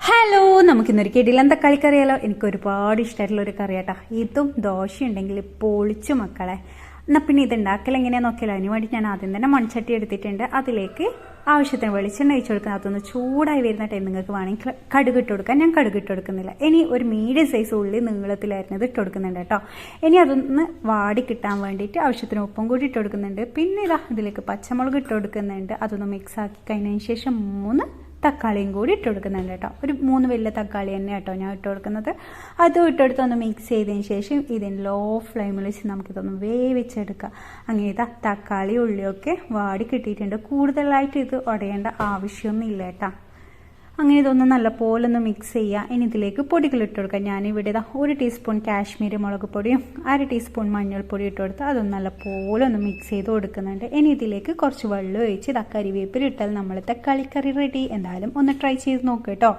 Hello, നമുക്കിന്നൊരു കിടിലൻ തക്കാളി കറിയാലോ. എനിക്ക് ഒരുപാട് ഇഷ്ടമായിട്ടുള്ള ഒരു കറിയാട്ടാ. ഇതും ദോശയുണ്ടെങ്കിൽ പൊളിച്ചു മക്കളെ. എന്നാൽ പിന്നെ ഇത് ഉണ്ടാക്കൽ എങ്ങനെയാണെന്ന് നോക്കിയാലോ. അതിന് വേണ്ടി ഞാൻ ആദ്യം തന്നെ മൺചട്ടി എടുത്തിട്ടുണ്ട്. അതിലേക്ക് ആവശ്യത്തിന് വെളിച്ചെണ്ണ ഒഴിച്ചു കൊടുക്കുന്നത്. അതൊന്ന് ചൂടായി വരുന്ന ടൈം നിങ്ങൾക്ക് വേണമെങ്കിൽ കടുക് ഇട്ട് കൊടുക്കാം. ഞാൻ കടുക് ഇട്ട് കൊടുക്കുന്നില്ല. ഇനി ഒരു മീഡിയം സൈസ് ഉള്ളി നീളത്തിലായിരുന്നത് ഇട്ട് കൊടുക്കുന്നുണ്ട് കേട്ടോ. ഇനി അതൊന്ന് വാടി കിട്ടാൻ വേണ്ടിയിട്ട് ആവശ്യത്തിന് ഉപ്പും കൂടി ഇട്ട് കൊടുക്കുന്നുണ്ട്. പിന്നെ ഇതിലേക്ക് പച്ചമുളക് ഇട്ട് കൊടുക്കുന്നുണ്ട്. അതൊന്ന് മിക്സ് ആക്കി കഴിഞ്ഞതിന് ശേഷം 3 തക്കാളിയും കൂടി ഇട്ട് കൊടുക്കുന്നുണ്ട് കേട്ടോ. ഒരു 3 വലിയ തക്കാളി തന്നെ കേട്ടോ ഞാൻ ഇട്ട് കൊടുക്കുന്നത്. അതും ഇട്ടെടുത്തൊന്ന് മിക്സ് ചെയ്തതിന് ശേഷം ഇതിന് ലോ ഫ്ലെയിമിൽ വെച്ച് നമുക്കിതൊന്ന് വേവിച്ചെടുക്കാം. അങ്ങനെ തക്കാളി ഉള്ളിയൊക്കെ വാടി കിട്ടിയിട്ടുണ്ട്. കൂടുതലായിട്ട് ഇത് ഉടയേണ്ട ആവശ്യമൊന്നും ഇല്ല കേട്ടോ. അങ്ങനെ ഇതൊന്ന് നല്ലപോലെ ഒന്ന് മിക്സ് ചെയ്യുക. ഇനി ഇതിലേക്ക് പൊടികൾ ഇട്ട് കൊടുക്കുക. ഞാനിവിടെ 1 ടീസ്പൂൺ കാശ്മീരി മുളക് പൊടിയും 1/2 ടീസ്പൂൺ മഞ്ഞൾപ്പൊടി ഇട്ട് കൊടുത്ത് അതൊന്ന് നല്ലപോലെ ഒന്ന് മിക്സ് ചെയ്ത് കൊടുക്കുന്നുണ്ട്. ഇനി ഇതിലേക്ക് കുറച്ച് വെള്ളം ഒഴിച്ച് കറിവേപ്പില ഇട്ടാൽ നമ്മൾ തക്കാളി കറി റെഡി. എന്തായാലും ഒന്ന് ട്രൈ ചെയ്ത് നോക്കുക കേട്ടോ.